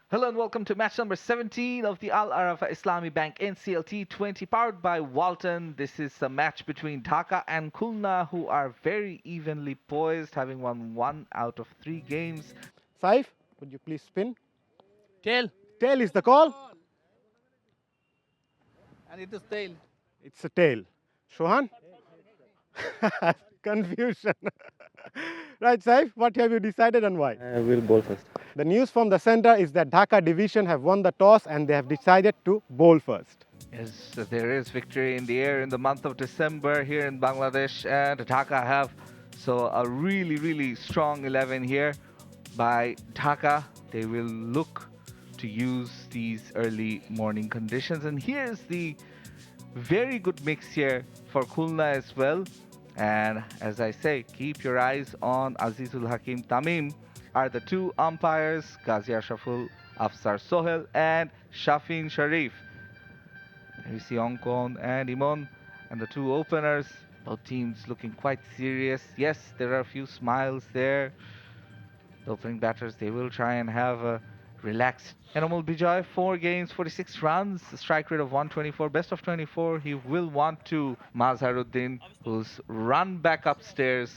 Hello and welcome to match number 17 of the Al Arafa Islami Bank NCL T20 powered by Walton. This is a match between Dhaka and Khulna, who are very evenly poised, having won 1 out of 3 games. Saif, would you please spin? Tail. Tail is the call. And it is tail. It's a tail. Shohan? Confusion. Right, Saif, what have you decided and why? I will bowl first. The news from the center is that Dhaka division have won the toss and they have decided to bowl first. Yes, there is victory in the air in the month of December here in Bangladesh, and Dhaka have so a really strong 11 here by Dhaka. They will look to use these early morning conditions, and here's the very good mix here for Khulna as well. And as I say, keep your eyes on Azizul Hakim Tamim are the two umpires, Ghazi Ashraful, Afsar Sohel and Shafin Sharif. There you see Onkon and Imon and the two openers, both teams looking quite serious. Yes, there are a few smiles there. The opening batters, they will try and have a relaxed. Enamul Bijoy, 4 games, 46 runs, a strike rate of 124, best of 24. He will want to Mazharuddin, who's run back upstairs.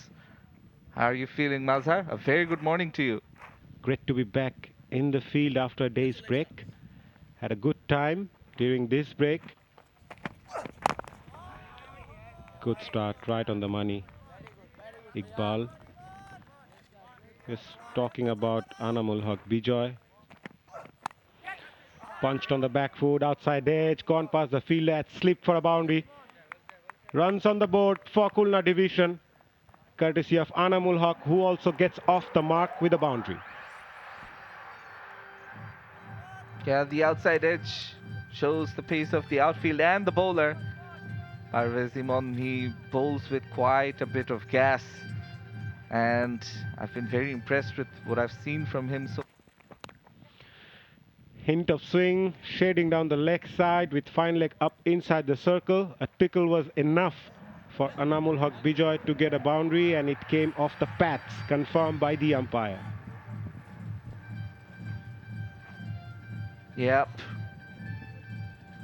How are you feeling, Mazhar? A very good morning to you. Great to be back in the field after a day's break. Had a good time during this break. Good start, right on the money. Iqbal. Just talking about Anamul Haq Bijoy. Punched on the back foot, outside edge, gone past the fielder, had slipped for a boundary. Runs on the board for Khulna division, courtesy of Anamul Haq, who also gets off the mark with a boundary. Yeah, the outside edge shows the pace of the outfield and the bowler. Parvez Imon, he bowls with quite a bit of gas, and I've been very impressed with what I've seen from him. So Hint of swing, shading down the leg side with fine leg up inside the circle. A tickle was enough for Anamul Haq Bijoy to get a boundary, and it came off the pads, confirmed by the umpire. Yep.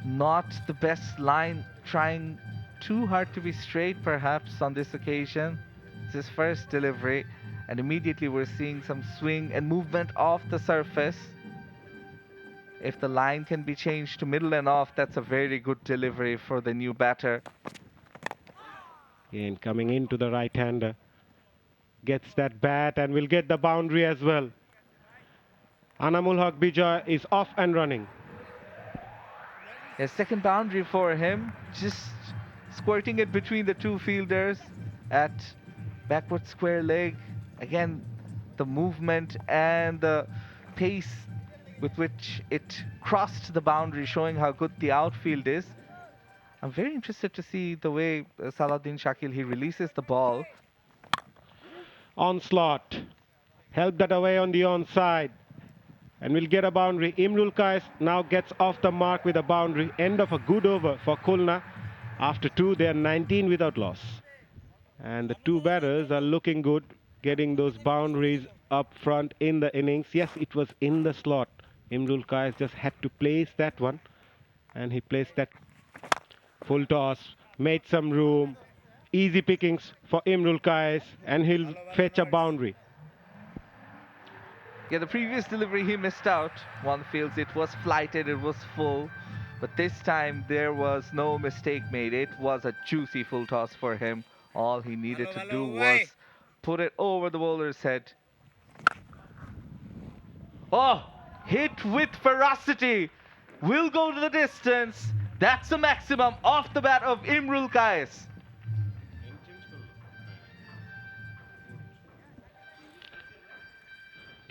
Not the best line, trying too hard to be straight perhaps on this occasion. It's his first delivery, and immediately we're seeing some swing and movement off the surface. If the line can be changed to middle and off, that's a very good delivery for the new batter. Again, coming into the right-hander. Gets that bat and will get the boundary as well. Anamul Haq Bijoy is off and running. A second boundary for him, just squirting it between the two fielders at backward square leg. Again, the movement and the pace with which it crossed the boundary, showing how good the outfield is. I'm very interested to see the way Salahuddin Shakil, he releases the ball. Onslaught. Help that away on the onside. And will get a boundary. Imrul Kais now gets off the mark with a boundary. End of a good over for Khulna. After 2, they are 19 without loss. And the two batters are looking good, getting those boundaries up front in the innings. Yes, it was in the slot. Imrul Kais just had to place that one. And he placed that full toss, made some room. Easy pickings for Imrul Kais, and he'll fetch a boundary. Yeah, the previous delivery he missed out. One feels it was flighted, it was full. But this time there was no mistake made. It was a juicy full toss for him. All he needed to do was put it over the bowler's head. Oh, hit with ferocity. Will go to the distance. That's the maximum off the bat of Imrul Kais.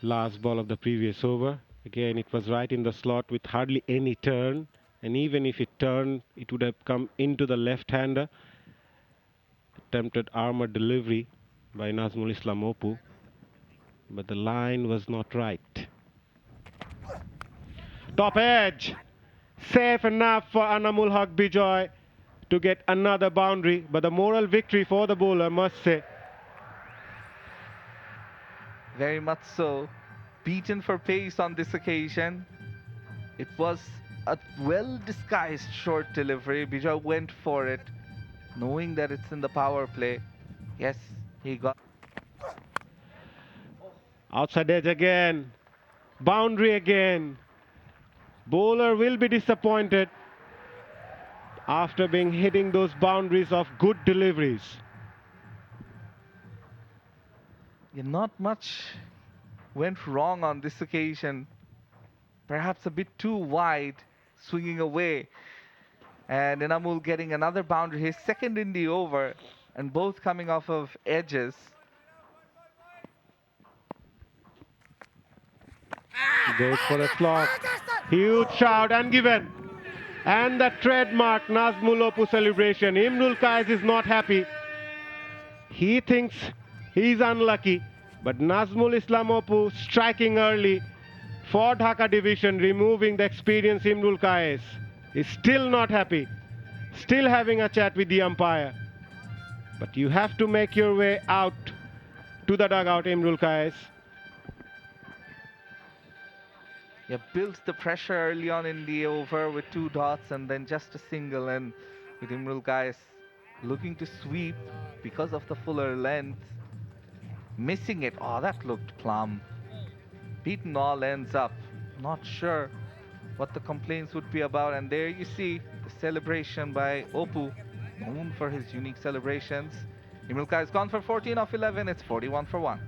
Last ball of the previous over. Again, it was right in the slot with hardly any turn. And even if it turned, it would have come into the left-hander. Attempted armor delivery by Nazmul Islam Opu. But the line was not right. Top edge. Safe enough for Anamul Haq Bijoy to get another boundary. But the moral victory for the bowler, must say. Very much so. beaten for pace on this occasion. It was a well-disguised short delivery. Bijoy went for it, knowing that it's in the power play. Yes, he got... Outside edge again. Boundary again. Bowler will be disappointed after being hitting those boundaries of good deliveries. Yeah, not much went wrong on this occasion. Perhaps a bit too wide, swinging away. And Inamul getting another boundary, his second in the over, and both coming off of edges. Goes for a slot. Huge shout and given. And the trademark Nazmul Opu celebration. Imrul Kais is not happy. He thinks he's unlucky. But Nazmul Islam Opu striking early for Dhaka division, removing the experienced Imrul Kais. Is still not happy. Still having a chat with the umpire. But you have to make your way out to the dugout, Imrul Kais. Yeah, built the pressure early on in the over with 2 dots and then just a single, and with Imrul Kais looking to sweep because of the fuller length. Missing it. Oh, that looked plumb. Beaten all ends up. Not sure what the complaints would be about, and there you see the celebration by Opu, known for his unique celebrations. Imrul Kais gone for 14 of 11. It's 41 for 1.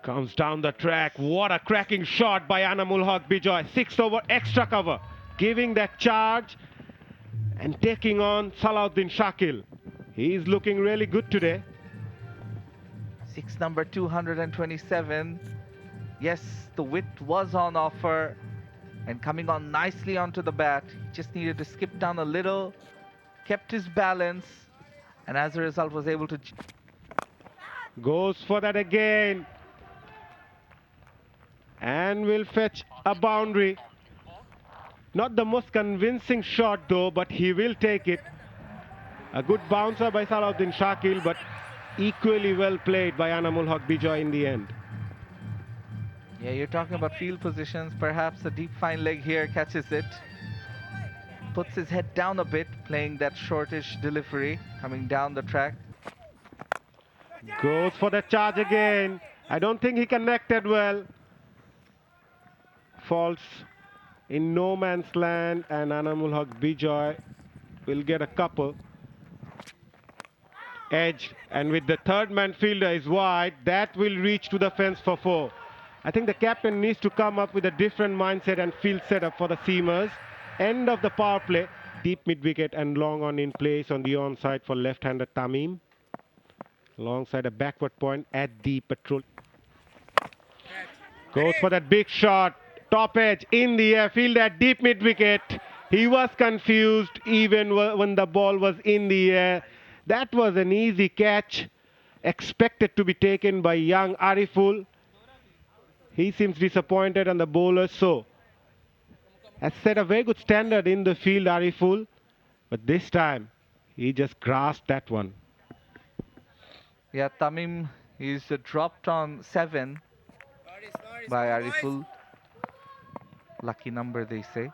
Comes down the track. What a cracking shot by Anamul Haq Bijoy. 6 over extra cover. Giving that charge and taking on Salahuddin Shakil. He's looking really good today. 6 number 227. Yes, the width was on offer and coming on nicely onto the bat. He just needed to skip down a little, kept his balance, and as a result was able to... Goes for that again. And will fetch a boundary. Not the most convincing shot though, but he will take it. A good bouncer by Salahuddin Shakil, but equally well played by Anamul Haq Bijoy in the end. Yeah, you're talking about field positions. Perhaps a deep fine leg here catches it. Puts his head down a bit, playing that shortish delivery, coming down the track. Goes for the charge again. I don't think he connected well. Falls in no man's land, and Anamul Haq Bijoy will get a couple. Edge, and with the third man fielder is wide, that will reach to the fence for 4. I think the captain needs to come up with a different mindset and field setup for the seamers. End of the power play. Deep mid-wicket and long on in place on the onside for left-hander Tamim. Alongside a backward point at the patrol. Goes for that big shot. Top edge in the air. Field at deep mid-wicket. He was confused even when the ball was in the air. That was an easy catch. Expected to be taken by young Ariful. He seems disappointed, and the bowler so. Has set a very good standard in the field, Ariful. But this time, he just grasped that one. Yeah, Tamim is dropped on 7 by Ariful. Lucky number, they say.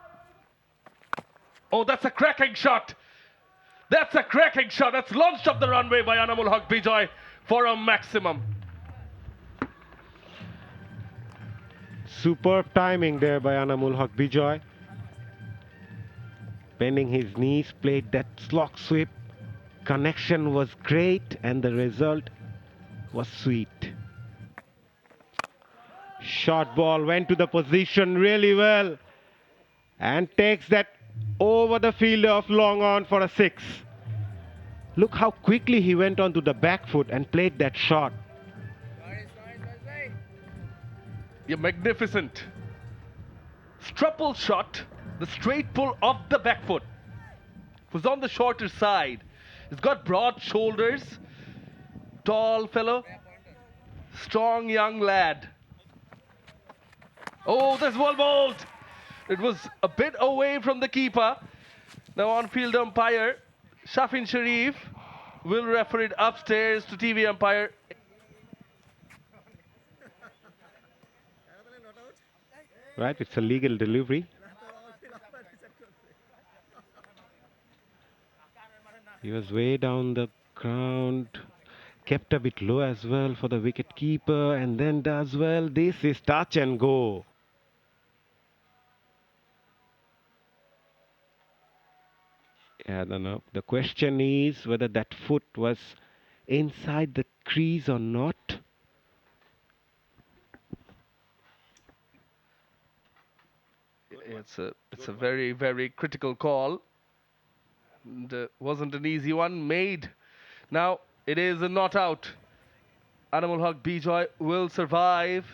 Oh, that's a cracking shot. That's a cracking shot. That's launched up the runway by Anamul Haq Bijoy for a maximum. Superb timing there by Anamul Haq Bijoy. Bending his knees, played that slog sweep. Connection was great and the result was sweet. Short ball went to the position really well and takes that over the fielder of long on for a 6. Look how quickly he went onto the back foot and played that shot. A magnificent strupple shot, the straight pull of the back foot. Was on the shorter side. He's got broad shoulders, tall fellow, strong young lad. Oh, there's one bowled. It was a bit away from the keeper. Now on-field umpire Shafin Sharif will refer it upstairs to TV umpire. Right, it's a legal delivery. He was way down the ground, kept a bit low as well for the wicket keeper, and then does well. This is touch and go. Yeah, I don't know. The question is whether that foot was inside the crease or not. It's a very, very critical call. And, wasn't an easy one made. Now it is a not out. Animal Haq Bijoy will survive.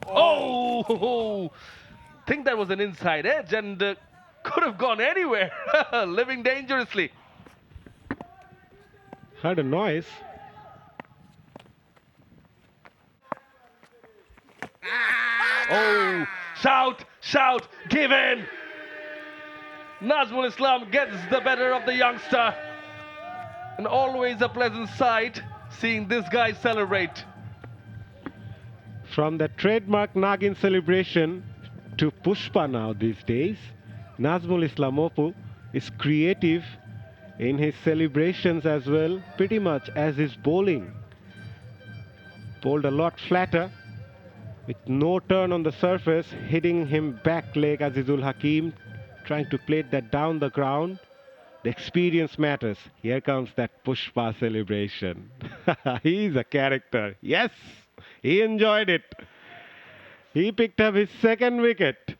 Oh! Think that was an inside edge and could have gone anywhere. Living dangerously. Heard a noise. Oh! Shout! Shout! Give in! Nazmul Islam gets the better of the youngster. And always a pleasant sight seeing this guy celebrate. From the trademark Nagin celebration to Pushpa now these days, Nazmul Islamopu is creative in his celebrations as well, pretty much as his bowling. Bowled a lot flatter, with no turn on the surface, hitting him back leg Azizul Hakim, trying to plate that down the ground. The experience matters. Here comes that Pushpa celebration. He's a character. Yes, he enjoyed it. He picked up his second wicket,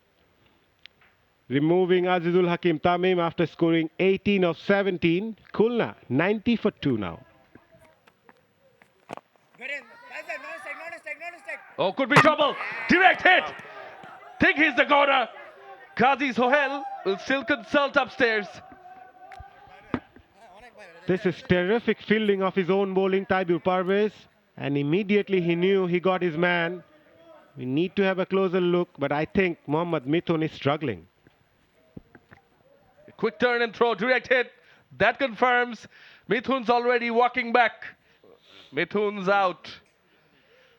removing Azizul Hakim Tamim after scoring 18 of 17. Khulna, 90 for 2 now. Oh, could be trouble. Direct hit. Think he's the goner. Qazi Sohail will still consult upstairs. This is terrific fielding of his own bowling, Taibur Parvez. And immediately he knew he got his man. We need to have a closer look, but I think Mohammad Mithun is struggling. Quick turn and throw, direct hit. That confirms Mithun's already walking back. Mithun's out.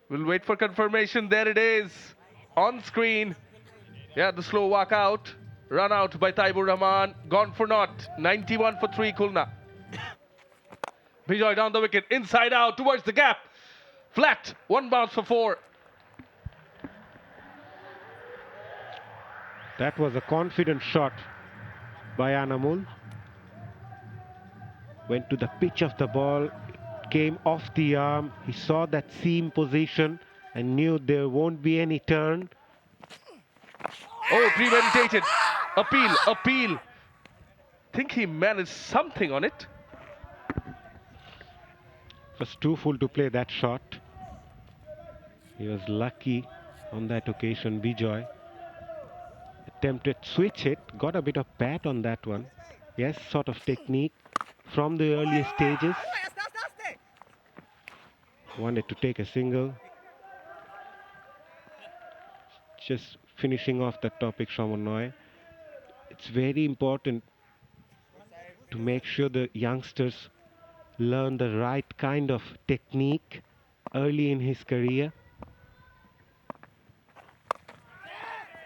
We'll wait for confirmation. There it is on screen. Yeah, the slow walk out. Run out by Taibur Rahman. Gone for naught. 91 for 3, Khulna. Bijoy down the wicket. Inside out towards the gap. Flat. One bounce for 4. That was a confident shot by Anamul. Went to the pitch of the ball. Came off the arm. He saw that seam position and knew there won't be any turn. Oh, premeditated. Appeal, appeal. Think he managed something on it. Was too full to play that shot. He was lucky on that occasion, Bijoy. Attempted switch hit, got a bit of bat on that one. Yes, sort of technique from the earlier stages. Wanted to take a single. Just finishing off that topic, Shaman. It's very important to make sure the youngsters learn the right kind of technique early in his career.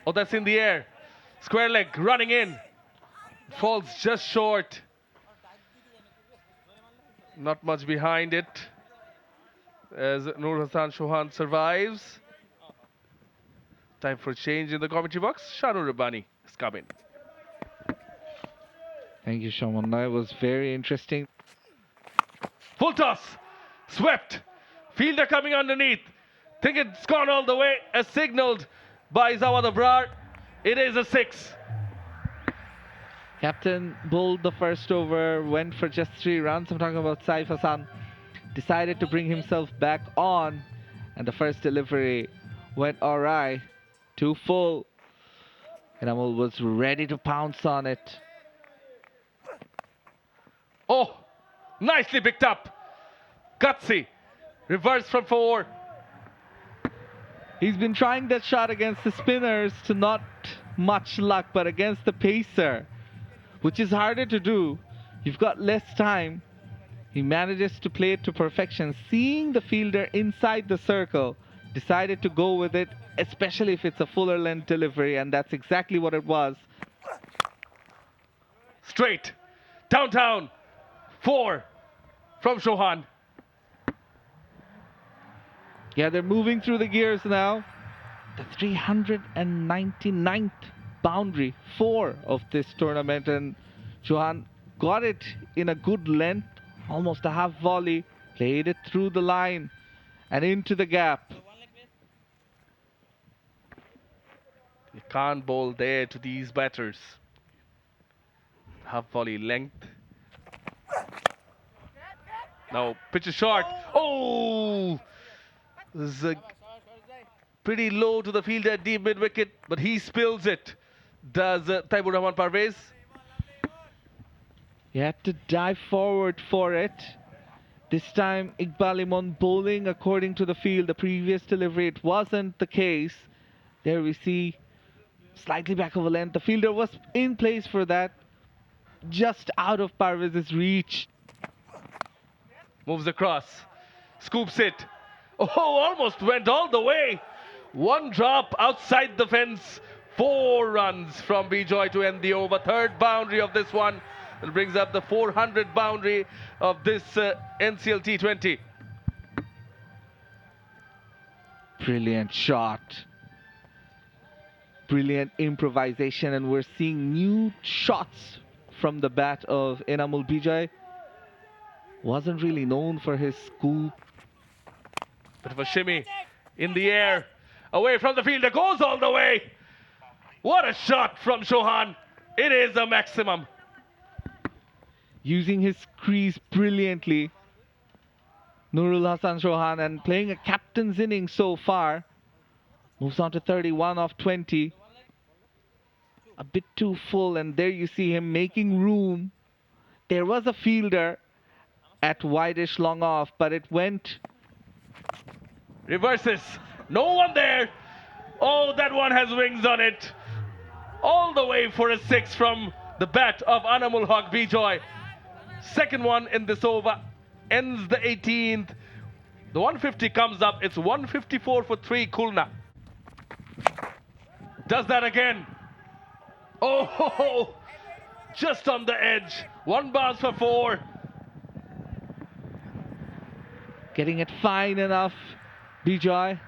Oh, that's in the air. Square leg running in. Falls just short. Not much behind it. As Nur Hassan Chauhan survives. Time for change in the commentary box. Shanu Rabbani is coming. Thank you, Shaman. That was very interesting. Full toss. Swept. Fielder coming underneath. Think it's gone all the way as signaled by Zawad Abrar. It is a 6. Captain bowled the first over, went for just 3 runs. I'm talking about Saif Hassan. Decided to bring himself back on, and the first delivery went awry. Too full. And Amul was ready to pounce on it. Oh, nicely picked up. Gutsy. Reverse from 4. He's been trying that shot against the spinners to not much luck, but against the pacer, which is harder to do. You've got less time. He manages to play it to perfection, seeing the fielder inside the circle, decided to go with it, especially if it's a fuller length delivery, and that's exactly what it was. Straight. Downtown. 4 from Chauhan. Yeah, they're moving through the gears now. The 399th boundary, 4 of this tournament, and Chauhan got it in a good length, almost a half volley, played it through the line and into the gap. You can't bowl there to these batters. Half volley length. Now pitch is short. Oh! This is pretty low to the fielder, deep mid wicket, but he spills it. Does Taibur Rahman Parvez? He had to dive forward for it. This time Iqbal Imon bowling according to the field. The previous delivery, it wasn't the case. There we see slightly back of a length. The fielder was in place for that. Just out of Parvez's reach. Moves across. Scoops it. Oh, almost went all the way. One drop outside the fence. 4 runs from Bijoy to end the over. Third boundary of this one. It brings up the 400 boundary of this NCL T20. Brilliant shot. Brilliant improvisation, and we're seeing new shots from the bat of Enamul Bijoy. Wasn't really known for his scoop. Bit of a shimmy in the air. Away from the fielder. Goes all the way. What a shot from Chauhan. It is a maximum. Using his crease brilliantly. Nurul Hasan Chauhan, and playing a captain's innings so far. Moves on to 31 of 20. A bit too full, and there you see him making room. There was a fielder at wideish long off, but it went. Reverses. No one there. Oh, that one has wings on it. All the way for a 6 from the bat of Anamul Haq Bijoy. Second one in this over. Ends the 18th. The 150 comes up. It's 154 for 3 Khulna. Does that again. Oh, ho, ho. Just on the edge. 1 bounce for 4. Getting it fine enough. Bijoy.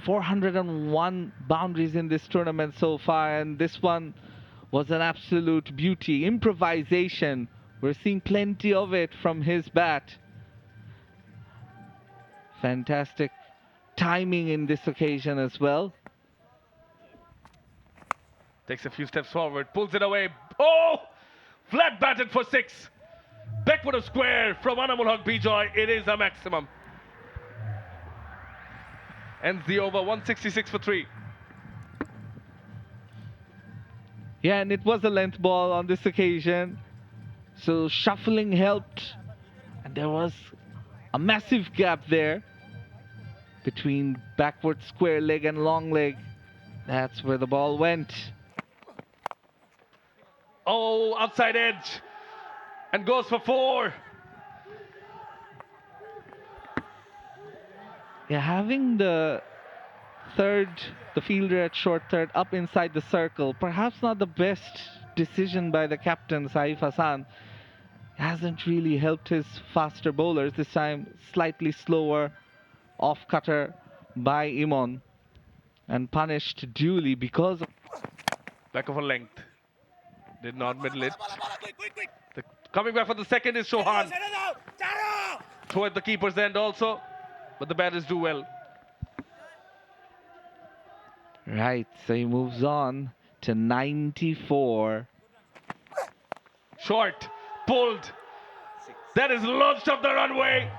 401 boundaries in this tournament so far, and this one was an absolute beauty. Improvisation. We're seeing plenty of it from his bat. Fantastic timing in this occasion as well. Takes a few steps forward, pulls it away. Oh! Flat batted for 6. Backward of square from Anamul Haq Bijoy. It is a maximum. Ends the over 166 for 3. Yeah, and it was a length ball on this occasion. So shuffling helped. And there was a massive gap there between backward square leg and long leg. That's where the ball went. Oh, outside edge. And goes for 4. Yeah, having the fielder at short third up inside the circle, perhaps not the best decision by the captain, Saif Hassan. Hasn't really helped his faster bowlers. This time, slightly slower off cutter by Imon, and punished duly because of Back of a length. Did not middle it. Coming back for the second is Chauhan. Toward the keeper's end also. But the batters do well. Right, so he moves on to 94. Short. Pulled. That is launched up the runway.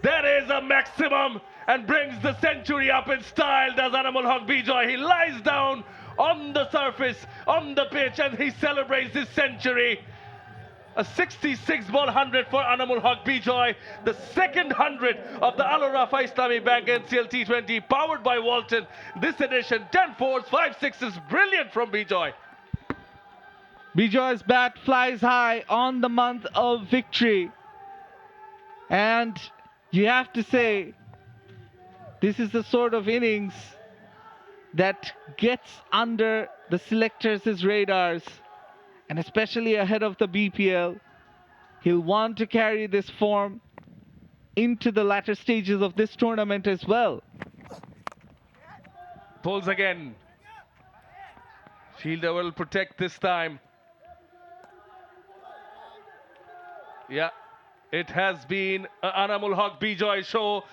That is a maximum and brings the century up in style, does Anamul Haq Bijoy. He lies down on the surface, on the pitch, and he celebrates his century. A 66 ball 100 for Anamul Haq Bijoy. The second 100 of the Al Rafa Islami Bank NCL T20, powered by Walton. This edition, 10 fours, 5 sixes, brilliant from Bijoy. Bijoy's bat flies high on the month of victory. And you have to say, this is the sort of innings that gets under the selectors' radars, and especially ahead of the BPL. He'll want to carry this form into the latter stages of this tournament as well. Pulls again. Fielder will protect this time. Yeah, it has been an Anamul Haq Bijoy show,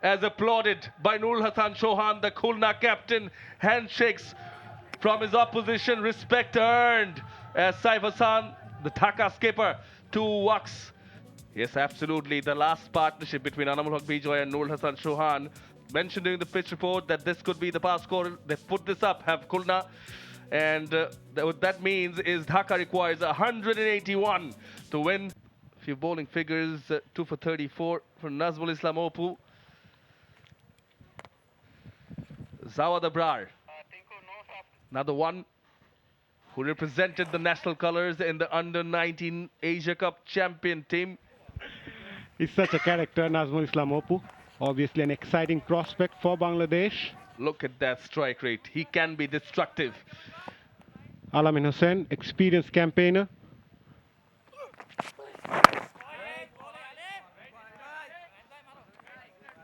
as applauded by Nurul Hassan Chauhan, the Khulna captain. Handshakes from his opposition, respect earned as Saif Hassan, the Dhaka skipper, 2 walks. Yes, absolutely. The last partnership between Anamul Haq Bijoy and Nurul Hassan Chauhan mentioned during the pitch report that this could be the pass score. They put this up, have Khulna. And what that means is Dhaka requires 181 to win. A few bowling figures, 2 for 34 from Nazmul Islam Opu. Zawad Abrar, another one who represented the national colours in the under-19 Asia Cup champion team. He's such a character, Nazmul Islam Opu. Obviously an exciting prospect for Bangladesh. Look at that strike rate. He can be destructive. Alamin Hussain, experienced campaigner.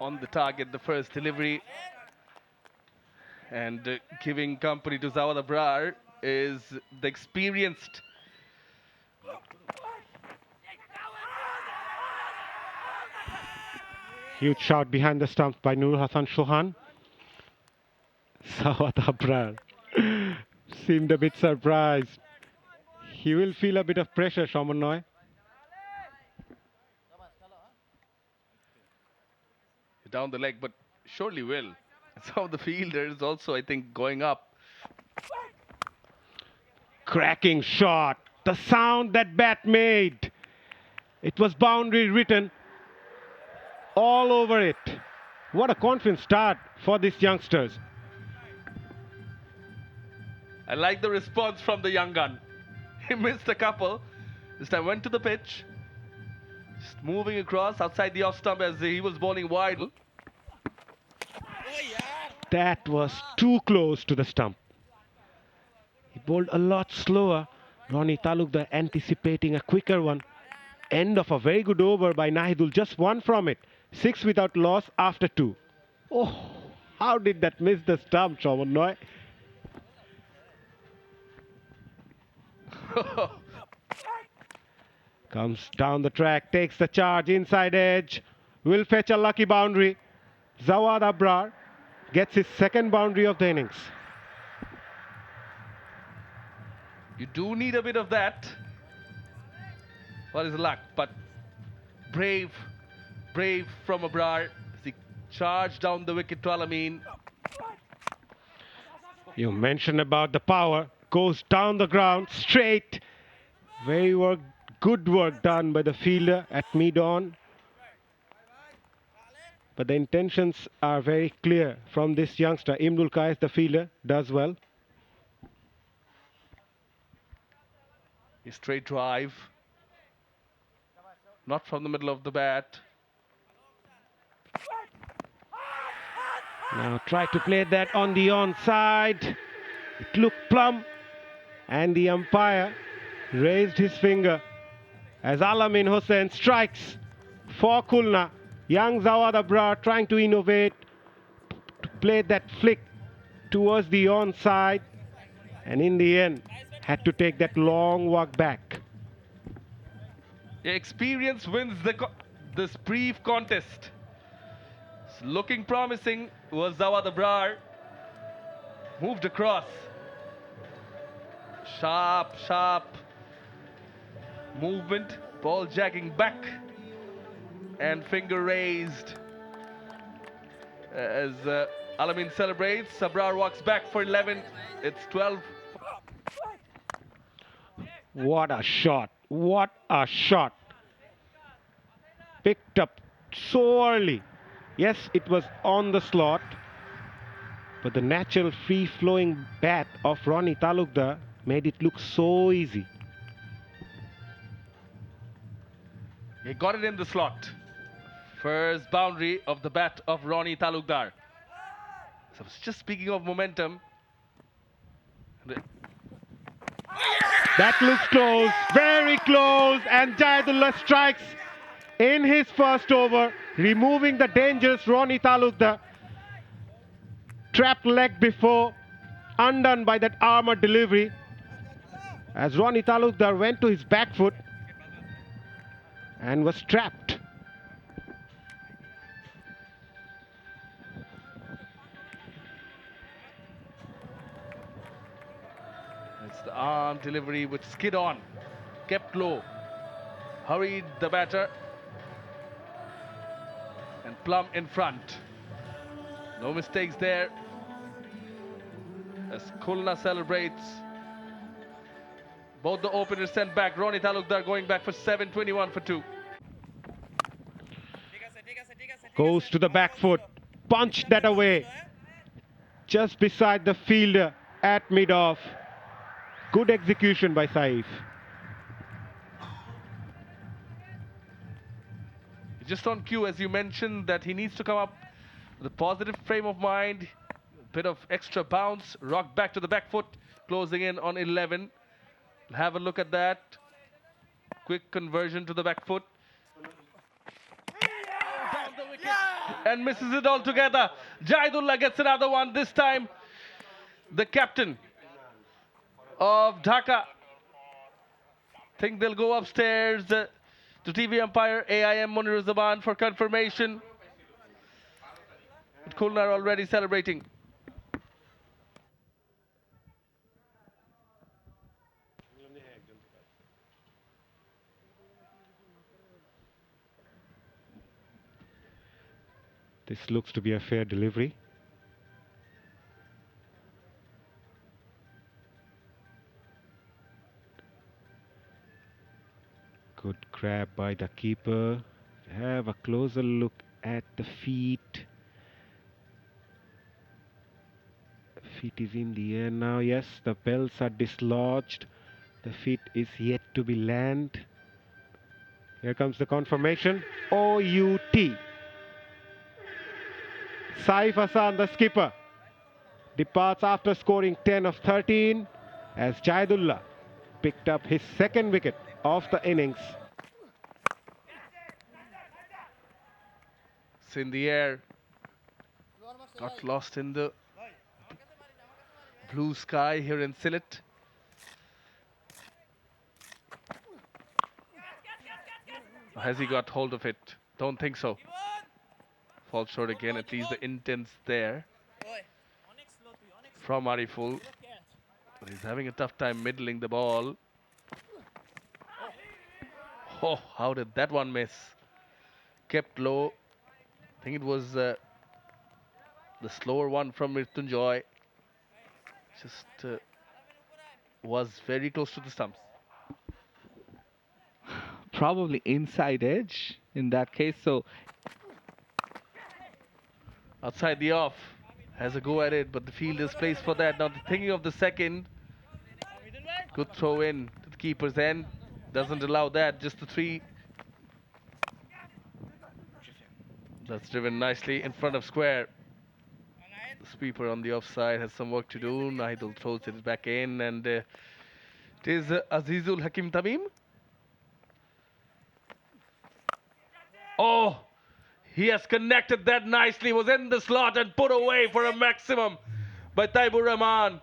On the target, the first delivery. And giving company to Zawad Abrar is the experienced. Huge shot behind the stumps by Nurul Hassan Chauhan. Zawad Abrar seemed a bit surprised. He will feel a bit of pressure, Shaman. Down the leg, but surely will. Some of the fielders also, I think, going up. Cracking shot. The sound that bat made. It was boundary written all over it. What a confident start for these youngsters. I like the response from the young gun. He missed a couple. This time went to the pitch. Just moving across outside the off stump as he was bowling wide. That was too close to the stump. He bowled a lot slower. Ronnie Talukdar anticipating a quicker one. End of a very good over by Nahidul. Just 1 from it. 6 without loss after 2. Oh, how did that miss the stump, Shaman? Comes down the track, takes the charge, inside edge. Will fetch a lucky boundary. Zawad Abrar gets his second boundary of the innings. You do need a bit of that. What is luck? But brave from Abrar. He charged down the wicket to Alamin. You mentioned about the power. Goes down the ground, straight. Good work done by the fielder at mid-on. But the intentions are very clear from this youngster. Imrul Kais, the fielder, does well. A straight drive. Not from the middle of the bat. Now try to play that on the onside. It looked plumb. And the umpire raised his finger as Alamin Hussain strikes for Khulna. Young Zawad Abrar trying to innovate, to play that flick towards the onside, and in the end had to take that long walk back. Yeah, experience wins this brief contest. It's looking promising was Zawad Abrar. Moved across. Sharp movement. Ball jacking back. And finger raised. As Alamin celebrates, Abrar walks back for 11. It's 12. What a shot. What a shot. Picked up so early. Yes, it was on the slot. But the natural free-flowing bat of Ronnie Talukdar made it look so easy. He got it in the slot. First boundary of the bat of Ronnie Talukdar. So just speaking of momentum, That looks close, very close, and Jayadullah strikes in his first over, removing the dangerous Ronnie Talukdar. Trapped leg before, undone by that armored delivery. As Ronnie Talukdar went to his back foot and was trapped. it's the arm delivery with skid on, kept low, hurried the batter, and plumb in front. No mistakes there. As Khulna celebrates, both the openers sent back. Ronnie Talukdar going back for 7, 21 for 2. Goes to the back foot, punched that away, just beside the fielder at mid-off. Good execution by Saif. Just on cue, as you mentioned, that he needs to come up with a positive frame of mind, a bit of extra bounce, rock back to the back foot, closing in on 11. Have a look at that. Quick conversion to the back foot. Down the wicket and misses it altogether. Jayadullah gets another one, this time the captain of Dhaka. Think they'll go upstairs to TV umpire AIM Munir for confirmation. But Khulna are already celebrating. This looks to be a fair delivery. Good grab by the keeper. Have a closer look at the feet. Feet is in the air now. Yes, the bells are dislodged. The feet is yet to be land. Here comes the confirmation. OUT. Saif Hassan, the skipper, departs after scoring 10 of 13 as Jayadullah picked up his second wicket of the innings. It's in the air. Got lost in the blue sky here in Sylhet. Has he got hold of it? Don't think so. Falls short again, at least the intent's there from Ariful. But he's having a tough time middling the ball. Oh, how did that one miss? Kept low. I think it was the slower one from Mrityunjoy. Just was very close to the stumps. Probably inside edge in that case. So Outside the off, has a go at it, but the field is placed for that. Now thinking of the second, good throw in to the keeper's end, doesn't allow that, just the 3. That's driven nicely in front of square. The sweeper on the offside has some work to do. Nahidul throws it back in, and it is Azizul Hakim Tamim. Oh! He has connected that nicely, was in the slot and put away for a maximum by Taibur Rahman.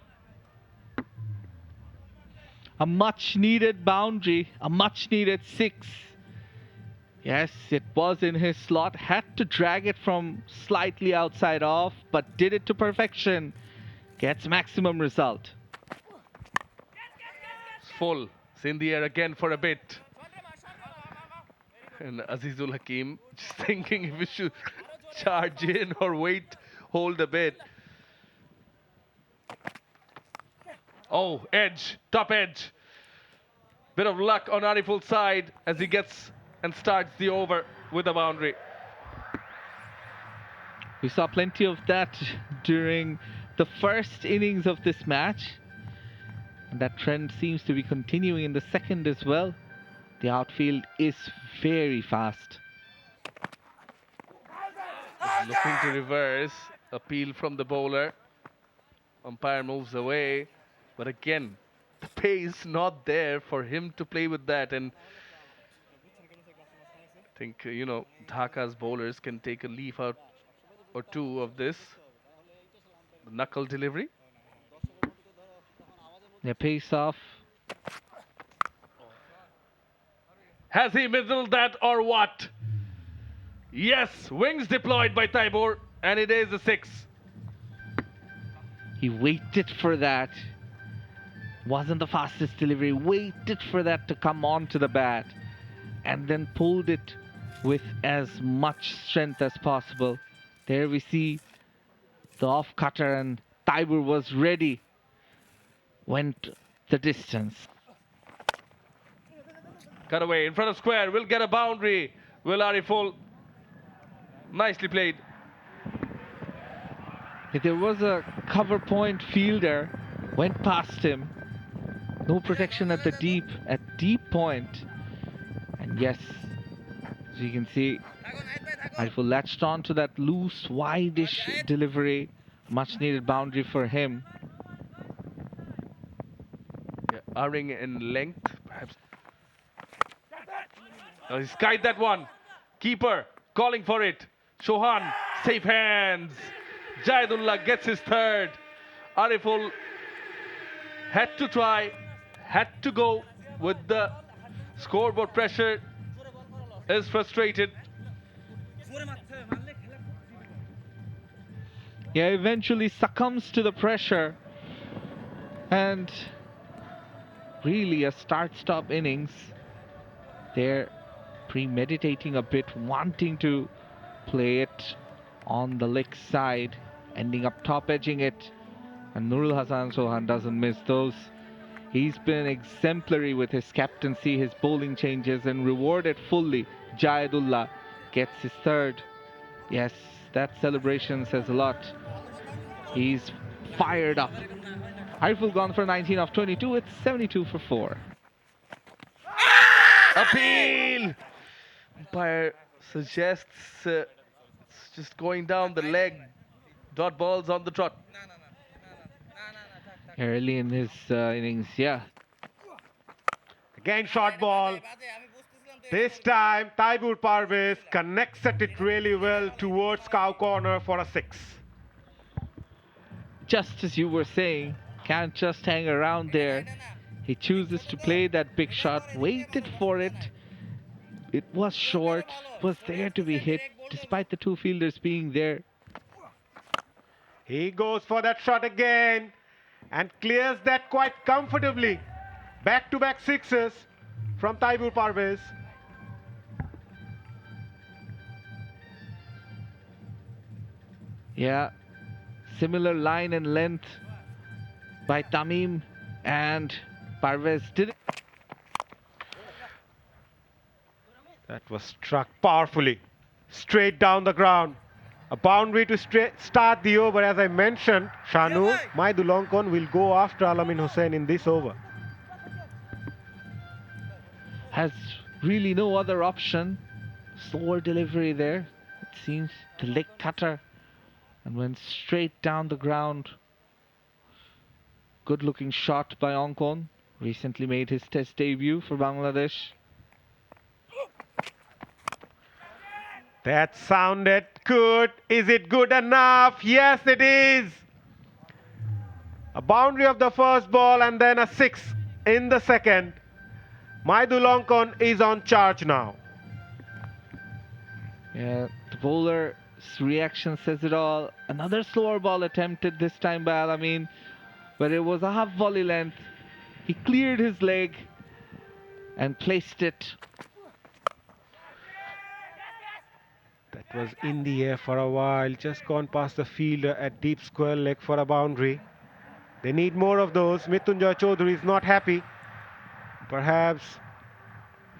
a much needed boundary, a much needed 6. Yes, it was in his slot, had to drag it from slightly outside off, but did it to perfection. Gets maximum result. It's full. It's in the air again for a bit. And Azizul Hakim just thinking if we should charge in or wait, hold a bit. Oh, edge, top edge. Bit of luck on Ariful's side as he gets and starts the over with a boundary. We saw plenty of that during the first innings of this match. And that trend seems to be continuing in the second as well. The outfield is very fast. Looking to reverse. Appeal from the bowler. Umpire moves away. But again, the pace not there for him to play with that. And I think, Dhaka's bowlers can take a leaf out or two of this. The knuckle delivery. Their pace off. Has he middled that or what? Yes, wings deployed by Taibur, and it is a 6. He waited for that. Wasn't the fastest delivery. Waited for that to come onto the bat. And then pulled it with as much strength as possible. There we see the off cutter, and Taibur was ready. Went the distance. Cut away in front of square. Will get a boundary. Will Ariful. Nicely played. If there was a cover point fielder, went past him. No protection at deep point. And yes, as you can see, Ariful latched on to that loose, wide-ish delivery. Much needed boundary for him. Yeah, erring in length, perhaps. Oh, he skied that one. Keeper calling for it. Shohan, safe hands. Jayadullah gets his third. Ariful had to try, had to go with the scoreboard pressure. Is frustrated. Yeah, eventually succumbs to the pressure. And really a start-stop innings. They're premeditating a bit, wanting to play it on the leg side, ending up top edging it. And Nurul Hasan Sohan doesn't miss those. He's been exemplary with his captaincy, his bowling changes, and rewarded fully. Jayadullah gets his third. Yes, that celebration says a lot. He's fired up. Ariful gone for 19 of 22. It's 72 for 4. Appeal! Umpire suggests it's just going down the leg. Dot balls on the trot. Early in his innings, yeah. Again short ball. This time Taibur Parvez connects at it really well towards cow corner for a 6. Just as you were saying, can't just hang around there. He chooses to play that big shot, waited for it. It was short, was there to be hit, despite the two fielders being there. He goes for that shot again and clears that quite comfortably. Back-to-back sixes from Taibur Parvez. Yeah, similar line and length by Tamim, and Parvez did it. That was struck powerfully, straight down the ground. A boundary to start the over. As I mentioned, Shanu Maidulankon will go after Alamin Hussain in this over. Has really no other option. Slower delivery there. It seems the leg cutter and went straight down the ground. Good looking shot by Onkon. Recently made his test debut for Bangladesh. That sounded good. Is it good enough? Yes, it is. A boundary of the first ball and then a 6 in the second. Maidulankon is on charge now. Yeah, the bowler's reaction says it all. Another slower ball attempted this time by Alamin, but it was a half volley length. He cleared his leg and placed it. That was in the air for a while, just gone past the fielder at deep square leg for a boundary. They need more of those. Mrityunjay Chaudhary is not happy. Perhaps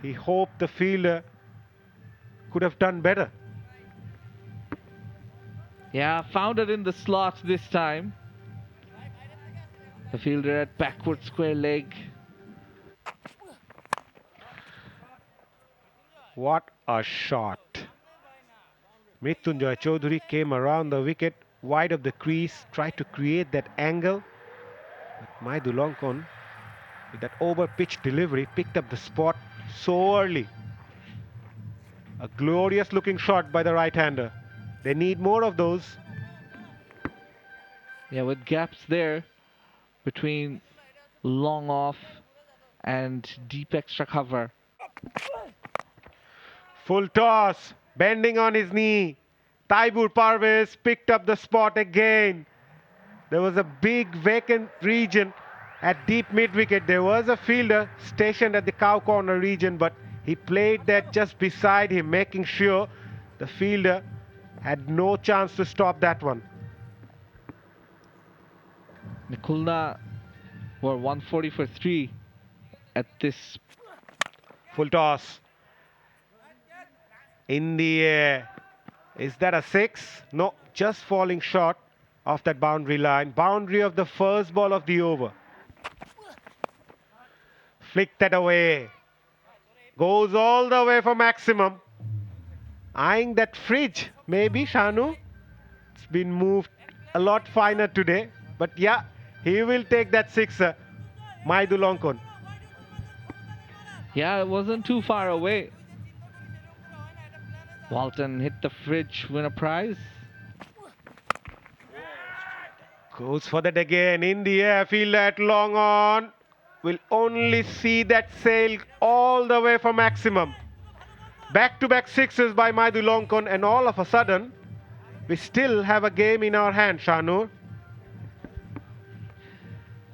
he hoped the fielder could have done better. Yeah, found it in the slot this time. The fielder at backward square leg. What a shot. Mrityunjoy Chaudhary came around the wicket, wide of the crease, tried to create that angle. But Maidulankon, with that over-pitch delivery, picked up the spot so early. A glorious looking shot by the right-hander. They need more of those. Yeah, with gaps there between long off and deep extra cover. Full toss, bending on his knee. Taibur Parvez picked up the spot again. There was a big vacant region at deep mid-wicket. There was a fielder stationed at the cow corner region, but he played that just beside him, making sure the fielder had no chance to stop that one. Khulna were 140 for 3 at this. Full toss. In the air. Is that a six? No, just falling short of that boundary line. Boundary of the first ball of the over. Flick that away. Goes all the way for maximum. Eyeing that fridge, maybe, Shanu. It's been moved a lot finer today. But yeah, he will take that sixer. Maidulankon. Yeah, it wasn't too far away. Walton hit the fridge, win a prize. Goes for that again. In the air, feel that long on. Will only see that sail all the way for maximum. Back-to-back sixes by Maidulankon, and all of a sudden, we still have a game in our hand, Shanur.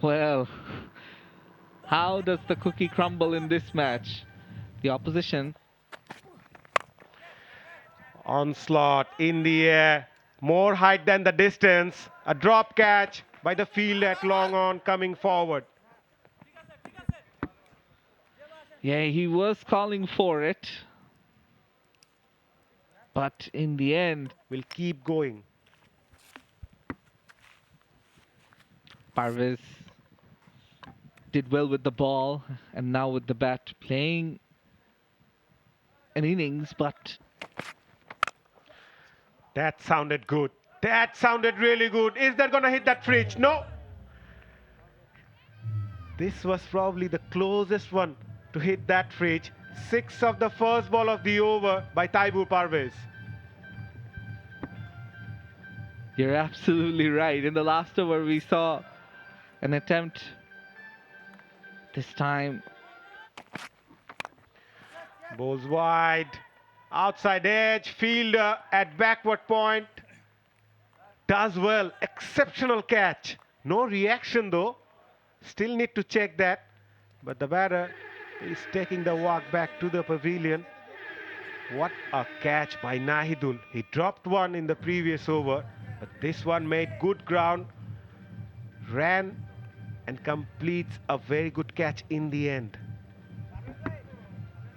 Well, how does the cookie crumble in this match? The opposition. Onslaught in the air. More height than the distance. A drop catch by the field at long on coming forward. Yeah, he was calling for it. But in the end, Will keep going. Parvez did well with the ball and now with the bat playing an innings, but That sounded good. That sounded really good. Is that going to hit that fridge? No. This was probably the closest one to hit that fridge. Six of the first ball of the over by Taibur Parvez. you're absolutely right. In the last over, we saw an attempt. This time, Bowls wide. Outside edge. Fielder at backward point. Does well. Exceptional catch. No reaction though. Still need to check that. But the batter is taking the walk back to the pavilion. What a catch by Nahidul. He dropped one in the previous over, but this one made good ground, ran and completes a very good catch in the end.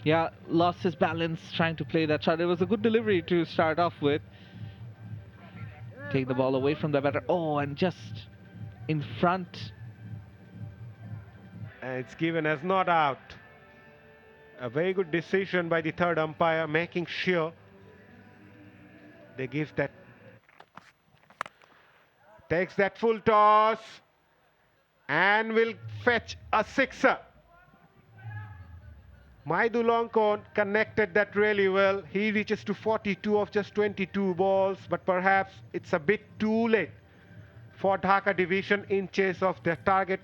yeah, lost his balance trying to play that shot. It was a good delivery to start off with. Take the ball away from the batter. Oh, and just in front. And it's given as not out. A very good decision by the third umpire, making sure they give that. Takes that full toss and will fetch a sixer. Maidulankon connected that really well. He reaches to 42 of just 22 balls, but perhaps it's a bit too late for Dhaka division in chase of their target.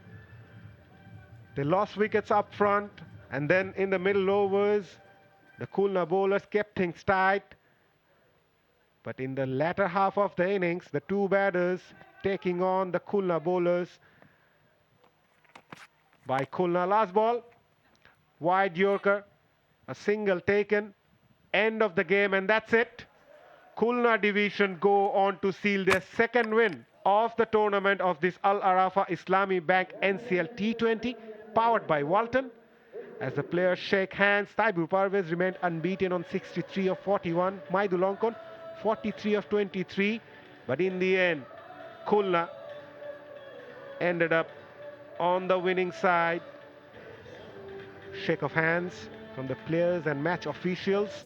They lost wickets up front, and then in the middle overs, the Khulna bowlers kept things tight. But in the latter half of the innings, the two batters taking on the Khulna bowlers. By Khulna, last ball, wide Yorker, a single taken, end of the game, and that's it. Khulna division go on to seal their second win of the tournament of this Al Arafa Islami Bank NCL T20, powered by Walton. As the players shake hands, Taibur Parvez remained unbeaten on 63 of 41, Maidulankon 43 of 23, but in the end, Khulna ended up on the winning side. Shake of hands from the players and match officials.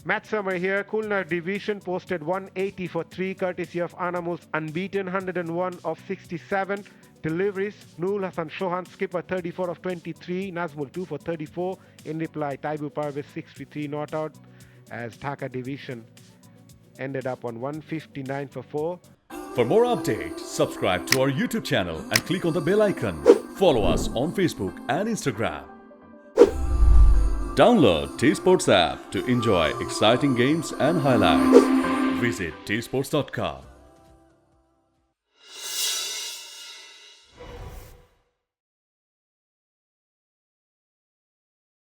Match summary here. Khulna division posted 180 for 3 courtesy of Anamul's unbeaten 101 of 67 deliveries. Noor Hassan Shohan, skipper 34 of 23. Nazmul 2 for 34. In reply, Taibu Parvez 63 not out as Dhaka division ended up on 159 for 4. For more updates, subscribe to our YouTube channel and click on the bell icon. Follow us on Facebook and Instagram. Download T-Sports app to enjoy exciting games and highlights. Visit tsports.com.